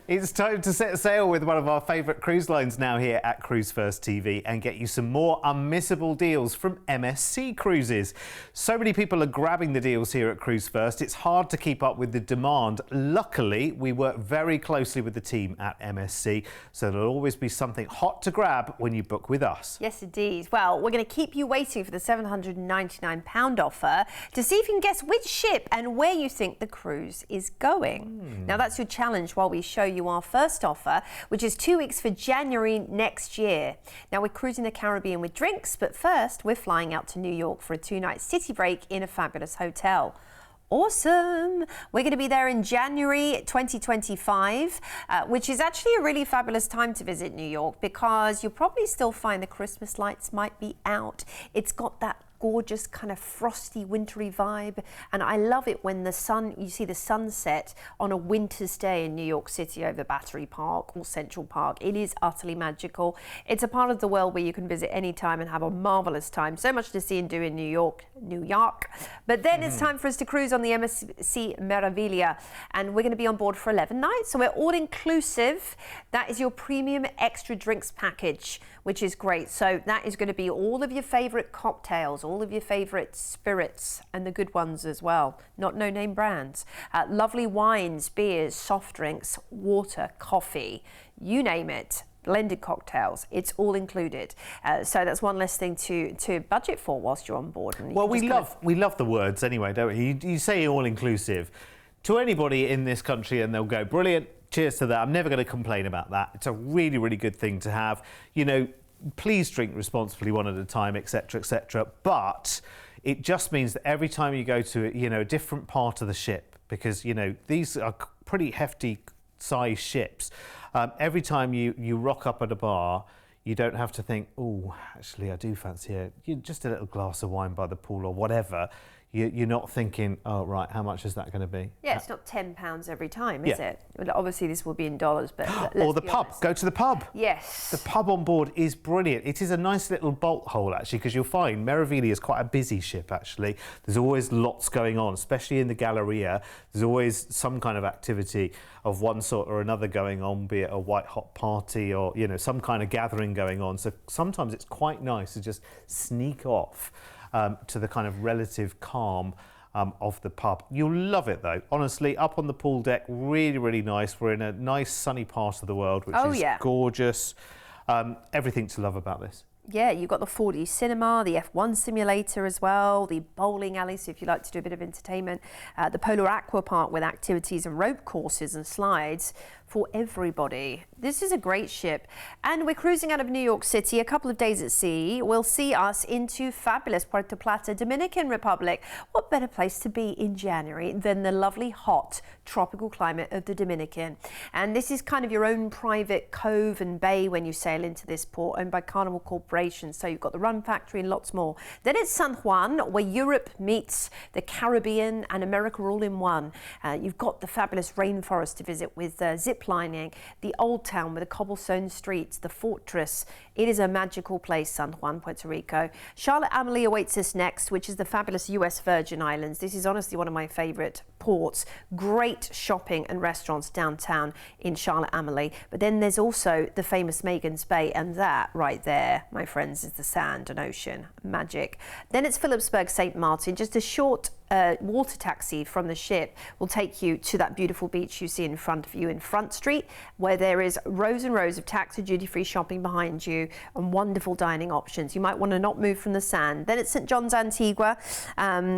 It's time to set sail with one of our favourite cruise lines now here at Cruise1st TV and get you some more unmissable deals from MSC Cruises. So many people are grabbing the deals here at Cruise1st. It's hard to keep up with the demand. Luckily, we work very closely with the team at MSC, so there'll always be something hot to grab when you book with us. Yes, indeed. Well, we're going to keep you waiting for the £799 offer to see if you can guess which ship and where you think the cruise is going. Now, that's your challenge while we show you our first offer, which is 2 weeks for January next year. Now, we're cruising the Caribbean with drinks, but first we're flying out to New York for a 2-night city break in a fabulous hotel. Awesome! We're going to be there in January 2025, which is actually a really fabulous time to visit New York because you'll probably still find the Christmas lights might be out. It's got that gorgeous kind of frosty wintry vibe, and I love it when you see the sunset on a winter's day in New York City over Battery Park or Central Park. It is utterly magical. It's a part of the world where you can visit anytime and have a marvelous time. So much to see and do in New York. But then it's time for us to cruise on the MSC Meraviglia, and we're going to be on board for 11 nights, so we're all inclusive. That is your premium extra drinks package, which is great. So that is going to be all of your favorite cocktails, all of your favorite spirits, and the good ones as well, not no-name brands. Lovely wines, beers, soft drinks, water, coffee, you name it. Blended cocktails, it's all included. So that's one less thing to budget for whilst you're on board. And well, we love the words anyway, don't we? You say all-inclusive to anybody in this country and they'll go, brilliant, cheers to that. I'm never going to complain about that. It's a really, really good thing to have. You know, please drink responsibly one at a time, etc., etc. But it just means that every time you go to, a different part of the ship, because, these are pretty hefty size ships. Every time you rock up at a bar, you don't have to think, oh, actually, I do fancy just a little glass of wine by the pool or whatever. You're not thinking, oh, right, how much is that going to be? Yeah, it's not £10 every time, is it? Well, obviously, this will be in dollars, but or the pub. Go to the pub. Yes. The pub on board is brilliant. It is a nice little bolt hole, actually, because you'll find Meraviglia is quite a busy ship, actually. There's always lots going on, especially in the Galleria. There's always some kind of activity of one sort or another going on, be it a white-hot party or, some kind of gathering going on. So sometimes it's quite nice to just sneak off to the kind of relative calm of the pub. You'll love it though. Honestly, up on the pool deck, really, really nice. We're in a nice sunny part of the world, which is gorgeous. Everything to love about this. Yeah, you've got the 4D cinema, the F1 simulator as well, the bowling alley, so if you like to do a bit of entertainment, the Polar Aqua Park with activities and rope courses and slides for everybody. This is a great ship, and we're cruising out of New York City. A couple of days at sea will see us into fabulous Puerto Plata, Dominican Republic. What better place to be in January than the lovely hot tropical climate of the Dominican? And this is kind of your own private cove and bay when you sail into this port, owned by Carnival Corporation. So you've got the rum factory and lots more. Then it's San Juan, where Europe meets the Caribbean and America all in one. You've got the fabulous rainforest to visit with zip lining, the old town with the cobblestone streets, the fortress. It is a magical place, San Juan, Puerto Rico. Charlotte Amalie awaits us next, which is the fabulous US Virgin Islands. This is honestly one of my favorite ports. Great shopping and restaurants downtown in Charlotte Amalie. But then there's also the famous Magens Bay, and that right there, my friends, is the sand and ocean. Magic. Then it's Phillipsburg, St. Martin. Just a short water taxi from the ship will take you to that beautiful beach you see in front of you in Front Street, where there is rows and rows of tax and duty-free shopping behind you and wonderful dining options. You might want to not move from the sand. Then it's St. John's Antigua,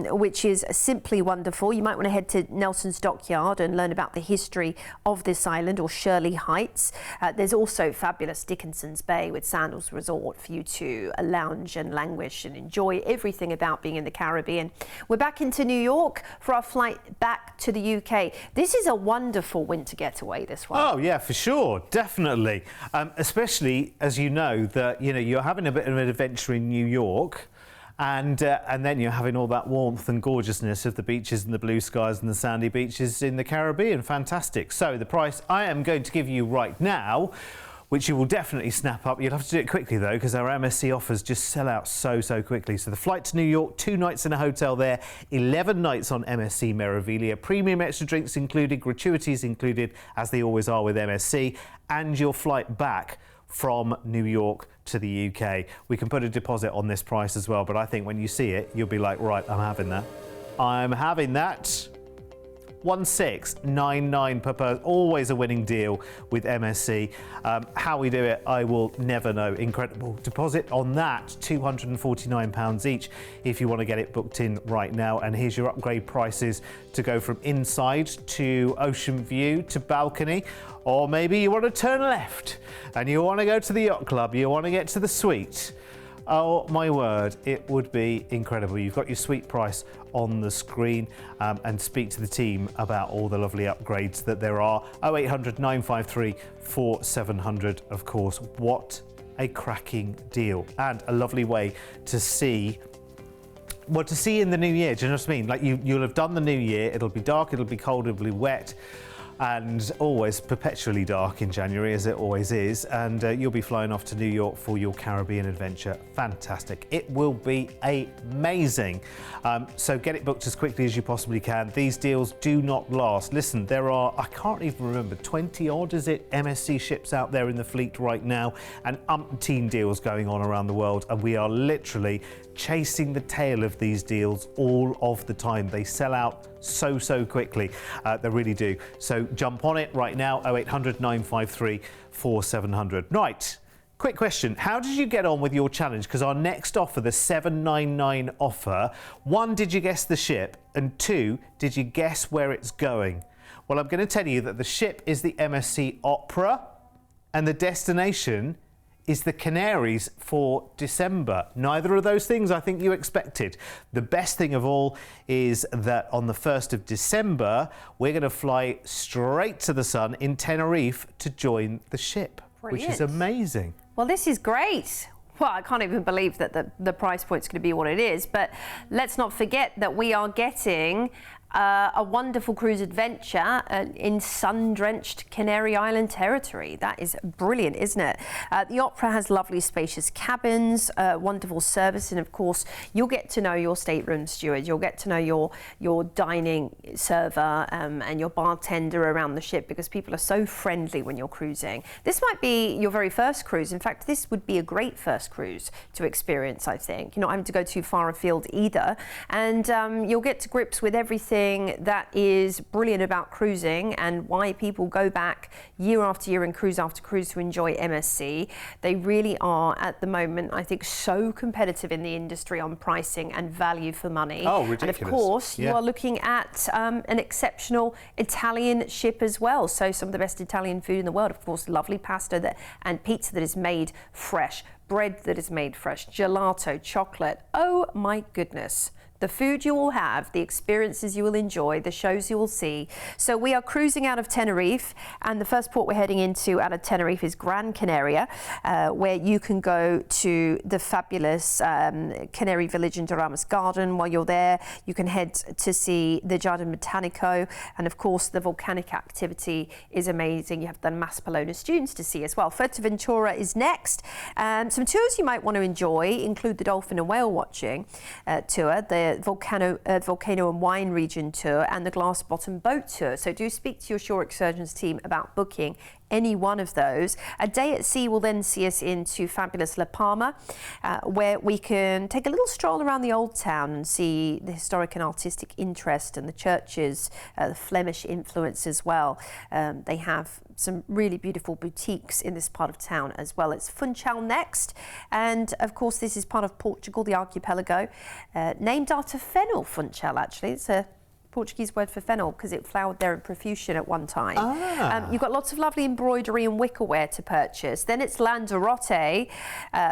which is simply wonderful. You might want to head to Nelson's Dockyard and learn about the history of this island, or Shirley Heights. There's also fabulous Dickinson's Bay with Sandals Resort for you to lounge and languish and enjoy everything about being in the Caribbean. We're back into New York for our flight back to the UK. This is a wonderful winter getaway, this one. Oh yeah, for sure, definitely. Especially as you know that you're having a bit of an adventure in New York, and then you're having all that warmth and gorgeousness of the beaches and the blue skies and the sandy beaches in the Caribbean. Fantastic. So the price I am going to give you right now which you will definitely snap up. You'll have to do it quickly though, because our MSC offers just sell out so quickly. So the flight to New York, 2 nights in a hotel there, 11 nights on MSC Meraviglia, premium extra drinks included, gratuities included, as they always are with MSC, and your flight back from New York to the UK. We can put a deposit on this price as well, but I think when you see it, you'll be like, right, I'm having that. I'm having that. 1699 per person, always a winning deal with MSC. How we do it, I will never know. Incredible deposit on that, £249 each if you want to get it booked in right now. And here's your upgrade prices to go from inside to ocean view to balcony, or maybe you want to turn left and you want to go to the yacht club, you want to get to the suite. Oh my word, it would be incredible. You've got your suite price on the screen, and speak to the team about all the lovely upgrades that there are. 0800 953 4700, of course. What a cracking deal, and a lovely way to see in the new year. Do you know what I mean? Like you'll have done the new year, it'll be dark, it'll be cold, it'll be wet, and always perpetually dark in January, as it always is, and you'll be flying off to New York for your Caribbean adventure. Fantastic. It will be amazing. So get it booked as quickly as you possibly can. These deals do not last. Listen, there are, I can't even remember, 20 odd, is it, MSC ships out there in the fleet right now, and umpteen deals going on around the world, and we are literally chasing the tail of these deals all of the time. They sell out so quickly. They really do. So jump on it right now, 0800 953 4700. Right, quick question. How did you get on with your challenge? Because our next offer, the 799 offer, 1, did you guess the ship? And 2, did you guess where it's going? Well, I'm going to tell you that the ship is the MSC Opera and the destination is the Canaries for December. Neither of those things I think you expected. The best thing of all is that on the 1st of December, we're going to fly straight to the sun in Tenerife to join the ship. Brilliant. Which is amazing. Well, this is great. Well, I can't even believe that the price point's going to be what it is, but let's not forget that we are getting a wonderful cruise adventure in sun-drenched Canary Island territory. That is brilliant, isn't it? The Opera has lovely spacious cabins, wonderful service, and of course you'll get to know your stateroom steward, you'll get to know your dining server and your bartender around the ship, because people are so friendly when you're cruising. This might be your very first cruise. In fact, this would be a great first cruise to experience, I think. You're not having to go too far afield either, and you'll get to grips with everything that is brilliant about cruising and why people go back year after year and cruise after cruise to enjoy MSC. They really are at the moment, I think, so competitive in the industry on pricing and value for money. Oh, ridiculous. And of course, you are looking at an exceptional Italian ship as well. So some of the best Italian food in the world, of course, lovely pasta and pizza that is made fresh, bread that is made fresh, gelato, chocolate. Oh my goodness. The food you will have, the experiences you will enjoy, the shows you will see. So we are cruising out of Tenerife, and the first port we're heading into out of Tenerife is Gran Canaria, where you can go to the fabulous Canary Village and Doramas Garden. While you're there, you can head to see the Jardin Botanico, and of course the volcanic activity is amazing. You have the Maspalonas dunes to see as well. Fuerteventura is next. Some tours you might want to enjoy include the dolphin and whale watching tour, the volcano and wine region tour, and the glass bottom boat tour. So do speak to your Shore Excursions team about booking any one of those. A day at sea will then see us into fabulous La Palma, where we can take a little stroll around the old town and see the historic and artistic interest and the churches, the Flemish influence as well. They have some really beautiful boutiques in this part of town as well. It's Funchal next, and of course this is part of Portugal, the archipelago, named after fennel. Funchal, actually, it's a Portuguese word for fennel because it flowered there in profusion at one time. You've got lots of lovely embroidery and wickerware to purchase. Then it's Lanzarote,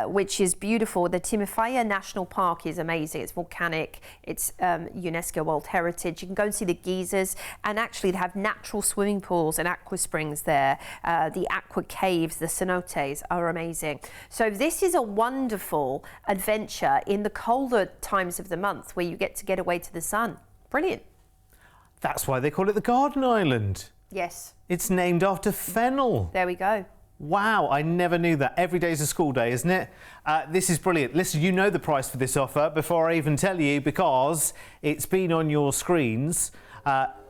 which is beautiful. The Timofaya National Park is amazing. It's volcanic. It's UNESCO World Heritage. You can go and see the geysers, and actually they have natural swimming pools and aqua springs there. The aqua caves, the cenotes are amazing. So this is a wonderful adventure in the colder times of the month where you get away to the sun. Brilliant. That's why they call it the Garden Island. Yes. It's named after fennel. There we go. Wow, I never knew that. Every day's a school day, isn't it? This is brilliant. Listen, you know the price for this offer before I even tell you, because it's been on your screens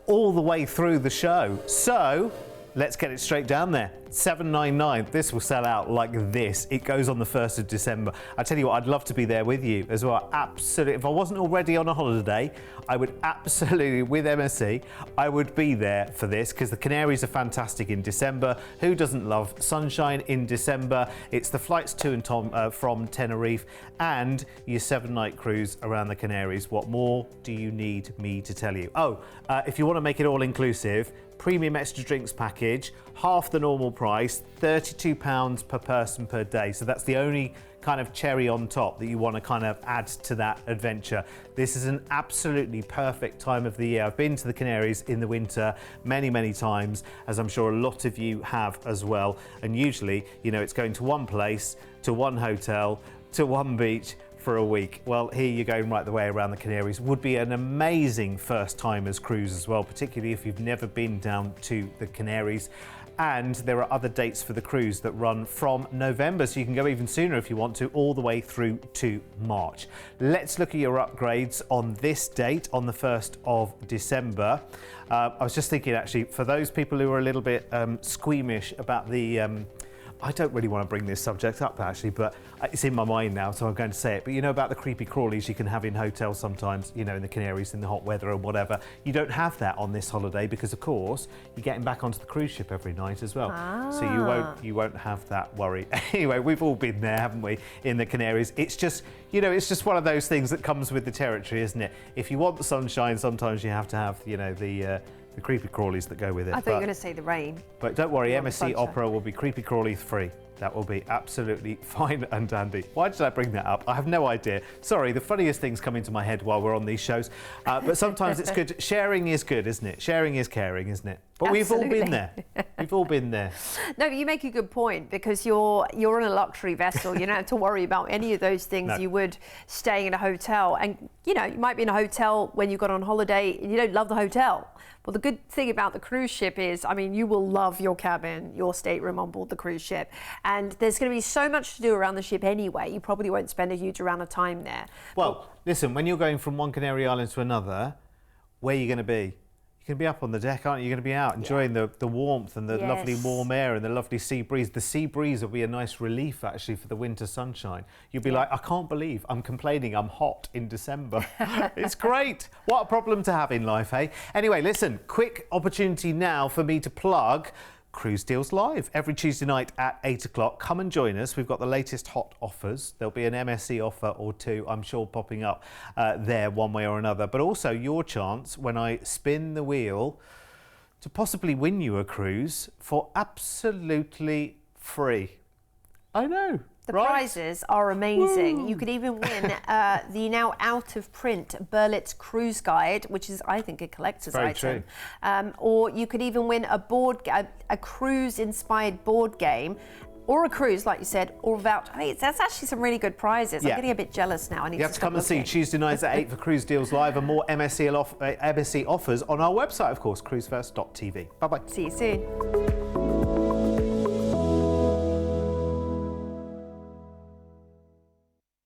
all the way through the show. So let's get it straight down there. $799. This will sell out like this. It goes on the 1st of December. I tell you what, I'd love to be there with you as well. Absolutely. If I wasn't already on a holiday, I would absolutely, with MSC, I would be there for this, because the Canaries are fantastic in December. Who doesn't love sunshine in December? It's the flights to and from Tenerife and your 7-night cruise around the Canaries. What more do you need me to tell you? Oh, if you want to make it all inclusive, premium extra drinks package, half the normal price, £32 per person per day. So that's the only kind of cherry on top that you want to kind of add to that adventure. This is an absolutely perfect time of the year. I've been to the Canaries in the winter many, many times, as I'm sure a lot of you have as well. And usually, you know, it's going to one place, to one hotel, to one beach for a week. Well, here you're going right the way around the Canaries. Would be an amazing first-timers cruise as well, particularly if you've never been down to the Canaries. And there are other dates for the cruise that run from November, so you can go even sooner if you want to, all the way through to March. Let's look at your upgrades on this date, on the 1st of December. I was just thinking, actually, for those people who are a little bit squeamish about the I don't really want to bring this subject up, actually, but it's in my mind now, so I'm going to say it. But you know about the creepy crawlies you can have in hotels sometimes, you know, in the Canaries, in the hot weather or whatever. You don't have that on this holiday because, of course, you're getting back onto the cruise ship every night as well. So you won't have that worry. Anyway, we've all been there, haven't we, in the Canaries? It's just, you know, it's just one of those things that comes with the territory, isn't it? If you want the sunshine, sometimes you have to have, you know, the creepy crawlies that go with it. I thought you were going to say the rain. But don't worry, MSC Opera will be creepy crawly free. That will be absolutely fine and dandy. Why did I bring that up? I have no idea. Sorry, the funniest things come into my head while we're on these shows. But sometimes it's good. Sharing is good, isn't it? Sharing is caring, isn't it? But We've all been there. We've all been there. No, you make a good point, because you're in a luxury vessel. You don't have to worry about any of those things you would staying in a hotel. And, you know, you might be in a hotel when you got on holiday and you don't love the hotel. Well, the good thing about the cruise ship is, I mean, you will love your cabin, your stateroom on board the cruise ship. And there's going to be so much to do around the ship anyway. You probably won't spend a huge amount of time there. Well, listen, when you're going from one Canary Island to another, where are you going to be? You're going to be up on the deck, aren't you? You're going to be out enjoying the warmth and the lovely warm air and the lovely sea breeze. The sea breeze will be a nice relief, actually, for the winter sunshine. You'll be like, I can't believe I'm complaining I'm hot in December. It's great. What a problem to have in life, eh? Anyway, listen, quick opportunity now for me to plug Cruise Deals Live every Tuesday night at 8 o'clock. Come and join us. We've got the latest hot offers. There'll be an MSC offer or two, I'm sure, popping up there one way or another. But also your chance, when I spin the wheel, to possibly win you a cruise for absolutely free. I know. The prizes are amazing. Woo. You could even win the now out-of-print Berlitz Cruise Guide, which is, I think, a collector's item. Or you could even win a cruise-inspired board game, or a cruise, like you said, or voucher. Hey, that's actually some really good prizes. I'm getting a bit jealous now. You have to come and see Tuesday nights at 8 for Cruise Deals Live, and more MSC offers on our website, of course, Cruise1st.tv. Bye-bye. See you soon.